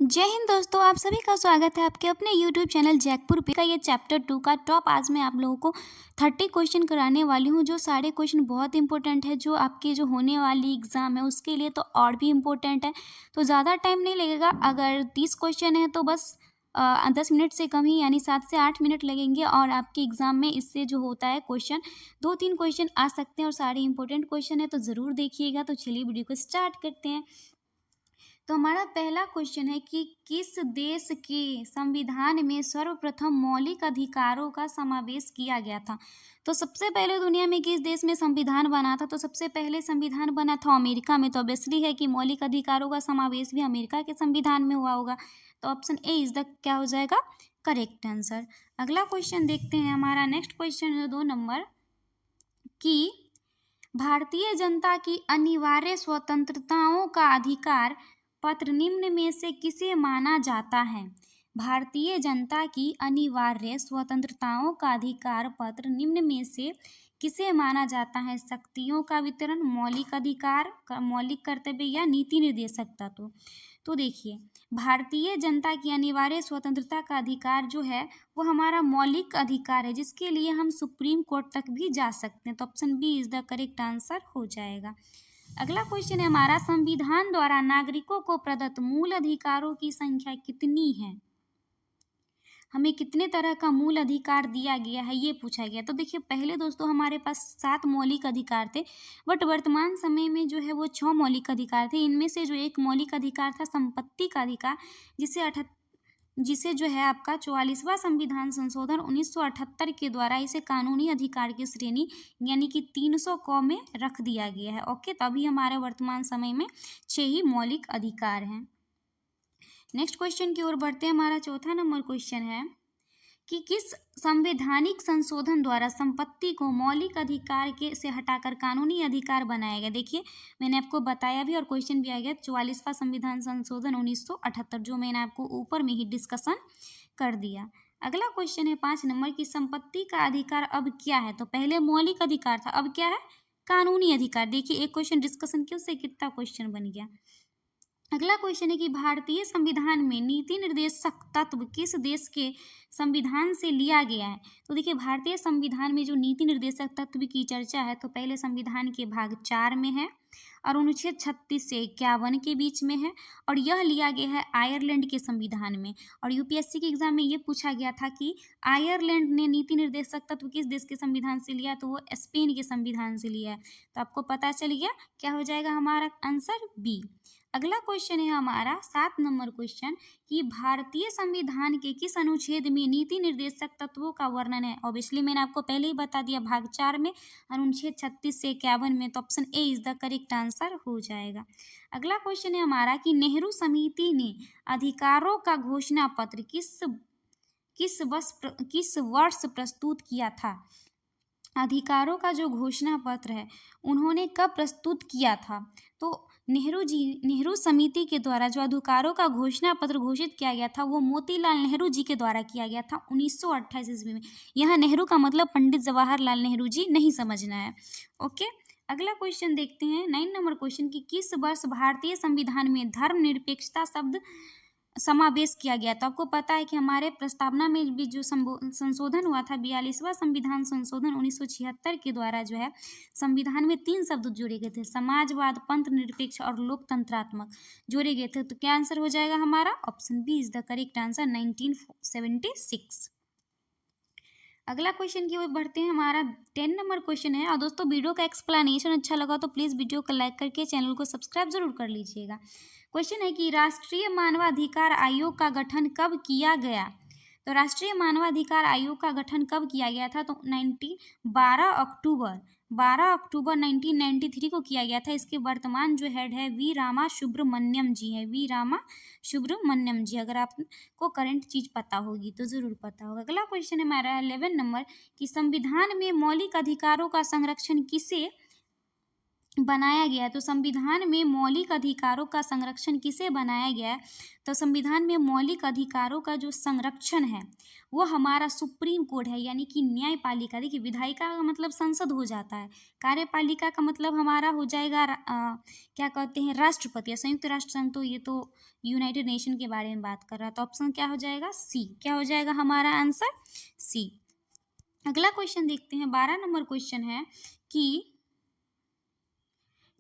जय हिंद दोस्तों, आप सभी का स्वागत है आपके अपने YouTube चैनल जैकपुर पे का ये चैप्टर 2 का टॉप। आज मैं आप लोगों को 30 क्वेश्चन कराने वाली हूँ, जो सारे क्वेश्चन बहुत इंपॉर्टेंट है, जो आपके जो होने वाली एग्ज़ाम है उसके लिए तो और भी इम्पोर्टेंट है। तो ज़्यादा टाइम नहीं लगेगा। अगर 30 क्वेश्चन है तो बस 10 मिनट से कम ही, यानी 7 से 8 मिनट लगेंगे। और आपके एग्ज़ाम में इससे जो होता है क्वेश्चन, 2-3 क्वेश्चन आ सकते हैं और सारे इंपॉर्टेंट क्वेश्चन है, तो ज़रूर देखिएगा। तो चलिए वीडियो को स्टार्ट करते हैं। तो हमारा पहला क्वेश्चन है कि किस देश के संविधान में सर्वप्रथम मौलिक अधिकारों का समावेश किया गया था। तो सबसे पहले दुनिया में किस देश में संविधान बना था? तो सबसे पहले संविधान बना था अमेरिका में। तो ऑब्वियसली है कि मौलिक अधिकारों का समावेश भी अमेरिका के संविधान में हुआ होगा। तो ऑप्शन ए इज द क्या हो जाएगा करेक्ट आंसर। अगला क्वेश्चन देखते हैं। हमारा नेक्स्ट क्वेश्चन है 2 नंबर कि भारतीय जनता की अनिवार्य स्वतंत्रताओं का अधिकार पत्र निम्न में से किसे माना जाता है? भारतीय जनता की अनिवार्य स्वतंत्रताओं का अधिकार पत्र निम्न में से किसे माना जाता है? शक्तियों का वितरण, मौलिक अधिकार, मौलिक कर्तव्य या नीति निर्देशक तत्व। तो देखिए, भारतीय जनता की अनिवार्य स्वतंत्रता का अधिकार जो है वो हमारा मौलिक अधिकार है, जिसके लिए हम सुप्रीम कोर्ट तक भी जा सकते हैं। तो option B is the correct answer हो जाएगा। अगला क्वेश्चन है हमारा, संविधान द्वारा नागरिकों को प्रदत्त मूल अधिकारों की संख्या कितनी है? हमें कितने तरह का मूल अधिकार दिया गया है, ये पूछा गया। तो देखिए, पहले दोस्तों हमारे पास 7 मौलिक अधिकार थे, बट वर्तमान समय में जो है वो 6 मौलिक अधिकार थे। इनमें से जो एक मौलिक अधिकार था संपत्ति का अधिकार, जिसे जिसे जो है आपका 44वां संविधान संशोधन 1978 के द्वारा इसे कानूनी अधिकार की श्रेणी यानी कि 300 क में रख दिया गया है। ओके, तभी हमारे वर्तमान समय में 6 ही मौलिक अधिकार हैं। नेक्स्ट क्वेश्चन की ओर बढ़ते हैं। हमारा चौथा नंबर क्वेश्चन है कि किस संवैधानिक संशोधन द्वारा संपत्ति को मौलिक अधिकार के से हटाकर कानूनी अधिकार बनाया गया। देखिए, मैंने आपको बताया भी और क्वेश्चन भी आ गया, 44वां संविधान संशोधन 1978, जो मैंने आपको ऊपर में ही डिस्कशन कर दिया। अगला क्वेश्चन है 5 नंबर की संपत्ति का अधिकार अब क्या है? तो पहले मौलिक अधिकार था, अब क्या है? कानूनी अधिकार। देखिए, एक क्वेश्चन डिस्कशन किया उससे कितना क्वेश्चन बन गया। अगला क्वेश्चन है कि भारतीय संविधान में नीति निर्देशक तत्व किस देश के संविधान से लिया गया है? तो देखिए, भारतीय संविधान में जो नीति निर्देशक तत्व की चर्चा है, तो पहले संविधान के भाग 4 में है और अनुच्छेद 36 से 51 के बीच में है, और यह लिया गया है आयरलैंड के संविधान में। और यूपीएससी के एग्जाम में ये पूछा गया था कि आयरलैंड ने नीति निर्देशक तत्व किस देश के संविधान से लिया? तो वो स्पेन के संविधान से लिया है। तो आपको पता चल गया क्या हो जाएगा हमारा आंसर बी। अगला क्वेश्चन है हमारा 7 नंबर क्वेश्चन कि भारतीय संविधान के किस अनुच्छेद में नीति निर्देशक तत्वों का वर्णन है? ऑब्वियसली मैंने आपको पहले ही बता दिया, भाग 4 में, अनुच्छेद 36 से 51 में। तो option A is the correct answer हो जाएगा। अगला क्वेश्चन है हमारा कि नेहरू समिति ने अधिकारों का घोषणा पत्र किस वर्ष प्रस्तुत किया था? अधिकारों का जो घोषणा पत्र है उन्होंने कब प्रस्तुत किया था? तो नेहरू समिति के द्वारा जो अधिकारों का घोषणा पत्र घोषित किया गया था वो मोतीलाल नेहरू जी के द्वारा किया गया था 1928 ईस्वी में। यहाँ नेहरू का मतलब पंडित जवाहरलाल नेहरू जी नहीं समझना है। ओके, अगला क्वेश्चन देखते हैं 9 नंबर क्वेश्चन की किस वर्ष भारतीय संविधान में धर्मनिरपेक्षता शब्द समावेश किया गया? तो आपको पता है कि हमारे प्रस्तावना में भी जो संशोधन हुआ था, 42वां संविधान संशोधन 1976 के द्वारा जो है संविधान में 3 शब्द जोड़े गए थे, समाजवाद, पंथ निरपेक्ष और लोकतंत्रात्मक जोड़े गए थे। तो क्या आंसर हो जाएगा हमारा? Option B is the correct answer, 1976। अगला क्वेश्चन की ओर बढ़ते हैं। हमारा 10 नंबर क्वेश्चन है। और दोस्तों, वीडियो का एक्सप्लेनेशन अच्छा लगा तो प्लीज़ वीडियो को लाइक करके चैनल को सब्सक्राइब जरूर कर लीजिएगा। क्वेश्चन है कि राष्ट्रीय मानवाधिकार आयोग का गठन कब किया गया? तो राष्ट्रीय मानवाधिकार आयोग का गठन कब किया गया था? तो 12 अक्टूबर 1993 को किया गया था। इसके वर्तमान जो हेड है वी रामा सुब्रमण्यम जी है, वी रामा सुब्रमण्यम जी। अगर आपको करंट चीज पता होगी तो जरूर पता होगा। अगला क्वेश्चन है हमारा 11 नंबर कि संविधान में मौलिक अधिकारों का संरक्षण बनाया गया है। तो संविधान में मौलिक अधिकारों का संरक्षण किसे बनाया गया है? तो संविधान में मौलिक अधिकारों का जो संरक्षण है वो हमारा सुप्रीम कोर्ट है, यानी कि न्यायपालिका। देखिए, विधायिका का मतलब संसद हो जाता है, कार्यपालिका का मतलब हमारा हो जाएगा क्या कहते हैं, राष्ट्रपति या संयुक्त राष्ट्र संघ। तो ये तो यूनाइटेड नेशन के बारे में बात कर रहा है। तो ऑप्शन क्या हो जाएगा? सी। क्या हो जाएगा हमारा आंसर? सी। अगला क्वेश्चन देखते हैं। 12 नंबर क्वेश्चन है कि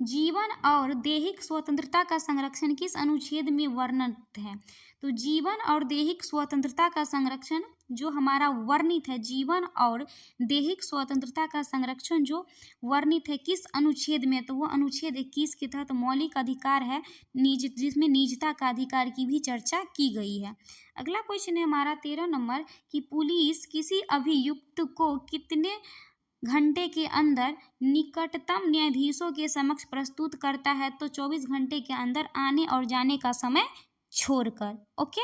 जीवन और दैहिक स्वतंत्रता का संरक्षण किस अनुच्छेद में वर्णित है? तो जीवन और दैहिक स्वतंत्रता का संरक्षण जो हमारा वर्णित है, जीवन और दैहिक स्वतंत्रता का संरक्षण जो वर्णित है किस अनुच्छेद में? तो वो अनुच्छेद 21 के तहत मौलिक अधिकार है, जिसमें निजता का अधिकार की भी चर्चा की गई है। अगला क्वेश्चन है हमारा 13 नंबर कि पुलिस किसी अभियुक्त को कितने घंटे के अंदर निकटतम न्यायाधीशों के समक्ष प्रस्तुत करता है? तो 24 घंटे के अंदर आने और जाने का समय छोड़कर। ओके।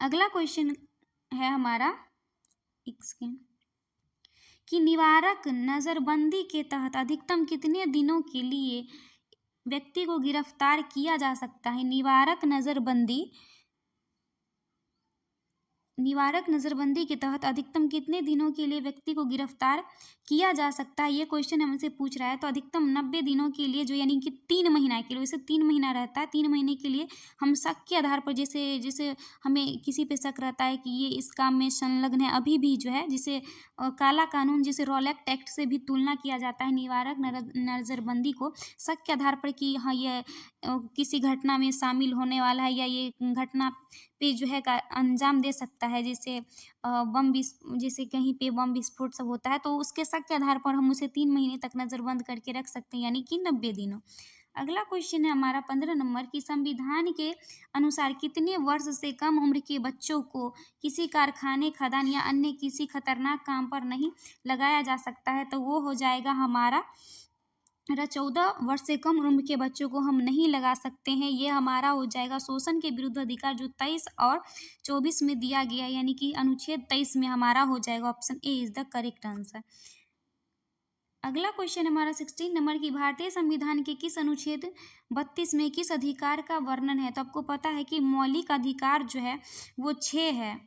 अगला क्वेश्चन है हमारा कि निवारक नजरबंदी के तहत अधिकतम कितने दिनों के लिए व्यक्ति को गिरफ्तार किया जा सकता है? निवारक नज़रबंदी के तहत अधिकतम कितने दिनों के लिए व्यक्ति को गिरफ्तार किया जा सकता है? ये क्वेश्चन हमसे पूछ रहा है। तो अधिकतम 90 दिनों के लिए, जो यानी कि 3 महीना के लिए, वैसे 3 महीना रहता है, 3 महीने के लिए हम शक के आधार पर, जैसे जैसे हमें किसी पे शक रहता है कि ये इस काम में संलग्न है, अभी भी जो है जिसे काला कानून, जिसे रॉलेक्ट एक्ट से भी तुलना किया जाता है निवारक नज़रबंदी को, शक के आधार पर कि हाँ ये किसी घटना में शामिल होने वाला है या ये घटना पे जो है अंजाम दे सकता है, जैसे जैसे कहीं पे बम विस्फोट सब होता है, तो उसके शक के आधार पर हम उसे 3 महीने तक नज़रबंद करके रख सकते हैं, यानी कि 90 दिनों। अगला क्वेश्चन है हमारा 15 नंबर की संविधान के अनुसार कितने वर्ष से कम उम्र के बच्चों को किसी कारखाने, खदान या अन्य किसी खतरनाक काम पर नहीं लगाया जा सकता है? तो वो हो जाएगा हमारा 14 वर्ष से कम उम्र के बच्चों को हम नहीं लगा सकते हैं। ये हमारा हो जाएगा शोषण के विरुद्ध अधिकार, जो 23 और 24 में दिया गया है, यानी कि अनुच्छेद 23 में हमारा हो जाएगा। Option A is the correct answer. अगला क्वेश्चन हमारा 16 नंबर की भारतीय संविधान के किस अनुच्छेद 32 में किस अधिकार का वर्णन है? तो आपको पता है कि मौलिक अधिकार जो है वो 6 है,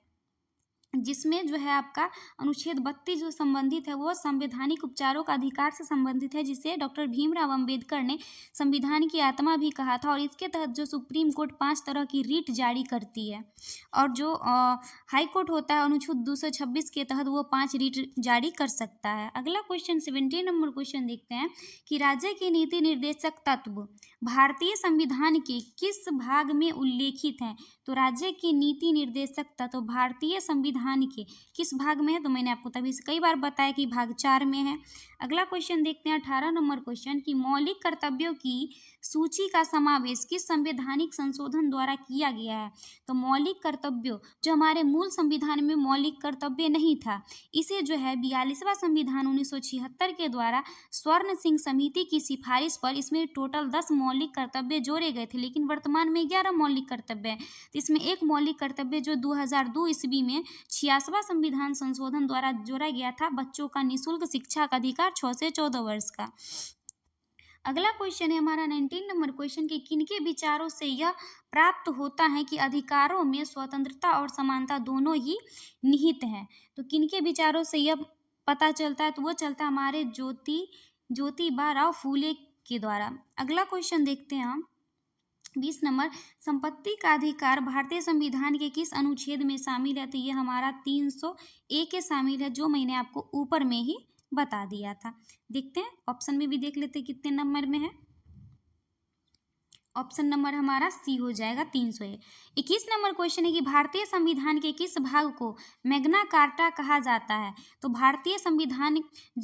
जिसमें जो है आपका अनुच्छेद 32 जो संबंधित है वो संवैधानिक उपचारों का अधिकार से संबंधित है, जिसे डॉक्टर भीमराव अंबेडकर ने संविधान की आत्मा भी कहा था। और इसके तहत जो सुप्रीम कोर्ट 5 तरह की रीट जारी करती है, और जो हाई कोर्ट होता है अनुच्छेद 226 के तहत वो 5 रीट जारी कर सकता है। अगला क्वेश्चन 17 नंबर क्वेश्चन देखते हैं कि राज्य के नीति निर्देशक तत्व भारतीय संविधान के किस भाग में उल्लेखित हैं? तो राज्य के नीति निर्देशक तत्व भारतीय संविधान के किस भाग में है? तो मैंने आपको तभी से कई बार बताया कि भाग 4 में है। अगला क्वेश्चन देखते हैं 18 नंबर क्वेश्चन कि मौलिक कर्तव्यों की सूची का समावेश किस संवैधानिक संशोधन द्वारा किया गया है? तो मौलिक कर्तव्यों, जो हमारे मूल संविधान में मौलिक कर्तव्य नहीं था, इसे जो है 42वां संविधान 1976 के द्वारा स्वर्ण सिंह समिति की सिफारिश पर इसमें टोटल 10 मौलिक कर्तव्य जोड़े गए थे, लेकिन वर्तमान में 11 मौलिक कर्तव्य है। तो इसमें एक मौलिक कर्तव्य जो 2002 ईस्वी में 86वां संविधान संशोधन द्वारा जोड़ा गया था, बच्चों का निःशुल्क शिक्षा का अधिकार 6 से 14 वर्ष का। अगला क्वेश्चन है हमारा 19 नंबर क्वेश्चन कि किनके विचारों से यह प्राप्त होता है कि अधिकारों में स्वतंत्रता और समानता दोनों ही निहित हैं? तो किनके विचारों से यह पता चलता है? तो वो चलता है हमारे ज्योतिबा राव फूले के द्वारा। अगला क्वेश्चन देखते हैं हम 20 नंबर, संपत्ति का अधिकार भारतीय संविधान के किस अनुच्छेद में शामिल है? तो ये हमारा 300A के शामिल है, जो मैंने आपको ऊपर में ही बता दिया था। देखते हैं ऑप्शन में भी देख लेते हैं कितने नंबर में है। ऑप्शन नंबर हमारा सी हो जाएगा 300A। 21 नंबर क्वेश्चन है कि भारतीय संविधान के किस भाग को मैग्ना कार्टा कहा जाता है? तो भारतीय संविधान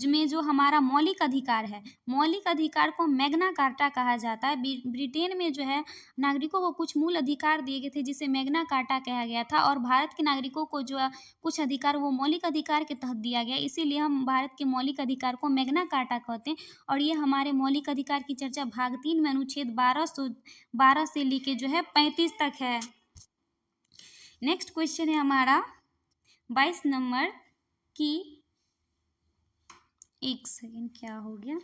में जो हमारा मौलिक अधिकार है, मौलिक अधिकार को मैग्ना कार्टा कहा जाता है। ब्रिटेन में जो है नागरिकों को कुछ मूल अधिकार दिए गए थे, जिसे मैग्ना कार्टा कहा गया था, और भारत के नागरिकों को जो है कुछ अधिकार वो मौलिक अधिकार के तहत दिया गया, इसीलिए हम भारत के मौलिक अधिकार को मैग्ना कार्टा कहते हैं। और ये हमारे मौलिक अधिकार की चर्चा भाग 3 में अनुच्छेद 12 से लेके जो है 35 तक है। नेक्स्ट क्वेश्चन है हमारा 22 नंबर की एक सेकेंड, क्या हो गया।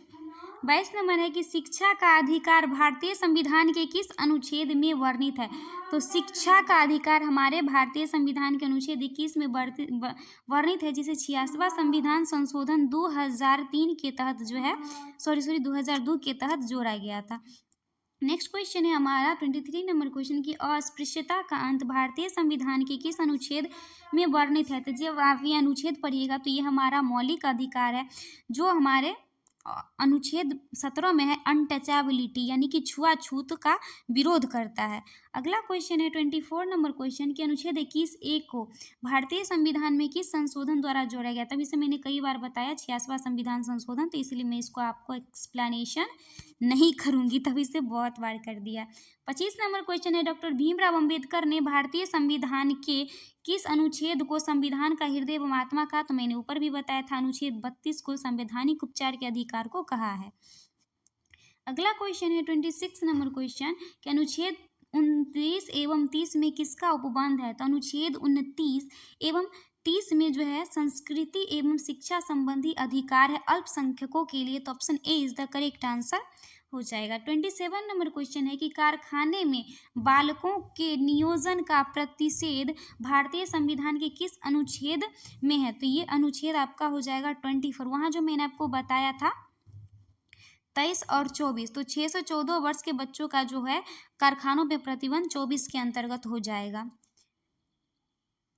22 नंबर है कि शिक्षा का अधिकार भारतीय संविधान के किस अनुच्छेद में वर्णित है। तो शिक्षा का अधिकार हमारे भारतीय संविधान के अनुच्छेद 21 में वर्णित है, जिसे 86वां संविधान संशोधन 2003 के तहत जो है 2002 के तहत जोड़ा गया था। नेक्स्ट क्वेश्चन है हमारा 23 नंबर क्वेश्चन की अस्पृश्यता का अंत भारतीय संविधान के किस अनुच्छेद में वर्णित है। तो जब आप ये अनुच्छेद पढ़िएगा तो ये हमारा मौलिक अधिकार है, जो हमारे अनुच्छेद 17 में है, अनटचेबिलिटी यानी कि छुआछूत का विरोध करता है। अगला क्वेश्चन है 24 नंबर क्वेश्चन की अनुच्छेद 21(1) को भारतीय संविधान में किस संशोधन द्वारा जोड़ा गया। तब इसे मैंने कई बार बताया 86वां संविधान संशोधन, तो इसलिए मैं इसको आपको एक्सप्लेनेशन नहीं करूंगी, तभी से बहुत बार कर दिया। 25 नंबर क्वेश्चन है डॉक्टर भीमराव अंबेडकर ने भारतीय संविधान के किस अनुच्छेद को संविधान का हृदय एवं आत्मा कहा। तो मैंने ऊपर भी बताया था, अनुच्छेद 32 को संवैधानिक उपचार के अधिकार को कहा है। अगला क्वेश्चन है 26 नंबर क्वेश्चन कि अनुच्छेद 29 एवं 30 में किसका उपबंध है। तो अनुच्छेद 29 एवं 30 में जो है संस्कृति एवं शिक्षा संबंधी अधिकार है अल्पसंख्यकों के लिए। तो option A is the correct answer हो जाएगा। 27 नंबर क्वेश्चन है कि कारखाने में बालकों के नियोजन का प्रतिषेध भारतीय संविधान के किस अनुच्छेद में है। तो ये अनुच्छेद आपका हो जाएगा 24। वहाँ जो मैंने आपको बताया था 23 और 24, तो 6 से 14 वर्ष के बच्चों का जो है कारखानों पे प्रतिबंध 24 के अंतर्गत हो जाएगा।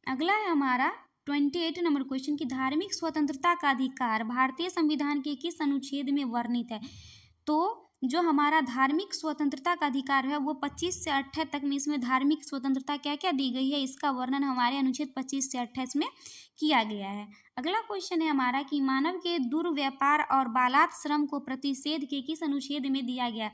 अगला है हमारा 28 नंबर क्वेश्चन की धार्मिक स्वतंत्रता का अधिकार भारतीय संविधान के किस अनुच्छेद में वर्णित है। तो जो हमारा धार्मिक स्वतंत्रता का अधिकार है वो 25 से 28 तक में, इसमें धार्मिक स्वतंत्रता क्या क्या दी गई है इसका वर्णन हमारे अनुच्छेद 25 से 28 में किया गया है। अगला क्वेश्चन है हमारा कि मानव के दुर्व्यापार और बालात श्रम को प्रतिषेध के किस अनुच्छेद में दिया गया।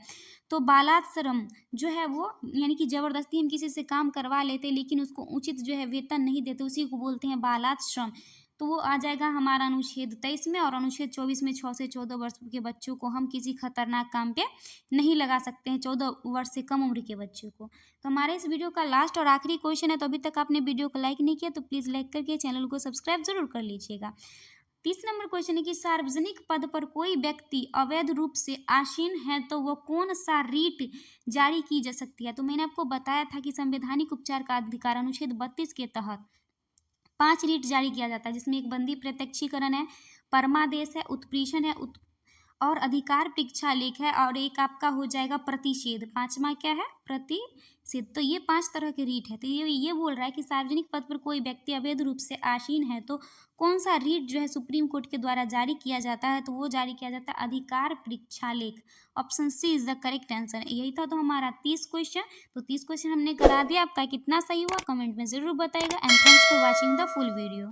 तो बालात श्रम जो है वो यानी कि जबरदस्ती हम किसी से काम करवा लेते लेकिन उसको उचित जो है वेतन नहीं देते, उसी को बोलते हैं बालात श्रम। तो वो आ जाएगा हमारा अनुच्छेद 23 में। और अनुच्छेद 24 में 6 से 14 वर्ष के बच्चों को हम किसी खतरनाक काम पे नहीं लगा सकते हैं, 14 वर्ष से कम उम्र के बच्चों को। तो हमारे इस वीडियो का लास्ट और आखिरी क्वेश्चन है, तो अभी तक आपने वीडियो को लाइक नहीं किया तो प्लीज़ लाइक करके चैनल को सब्सक्राइब जरूर कर लीजिएगा। 30 नंबर क्वेश्चन है कि सार्वजनिक पद पर कोई व्यक्ति अवैध रूप से आसीन है तो वह कौन सा रीट जारी की जा सकती है। तो मैंने आपको बताया था कि संवैधानिक उपचार का अधिकार अनुच्छेद 32 के तहत 5 रीट जारी किया जाता है, जिसमें एक बंदी प्रत्यक्षीकरण है, परमादेश है, उत्प्रेषण है और अधिकार परीक्षालेख है, और एक आपका हो जाएगा प्रतिषेध। 5वां क्या है, प्रतिषेध। तो ये 5 तरह के रीट है। तो ये बोल रहा है कि सार्वजनिक पद पर कोई व्यक्ति अवैध रूप से आसीन है तो कौन सा रीट जो है सुप्रीम कोर्ट के द्वारा जारी किया जाता है। तो वो जारी किया जाता है अधिकार परीक्षालेख। Option C is the correct answer. यही था तो हमारा 30 क्वेश्चन। तो 30 क्वेश्चन हमने करा दिया। आपका कितना सही हुआ कमेंट में जरूर बताइएगा। And thanks for watching the full video.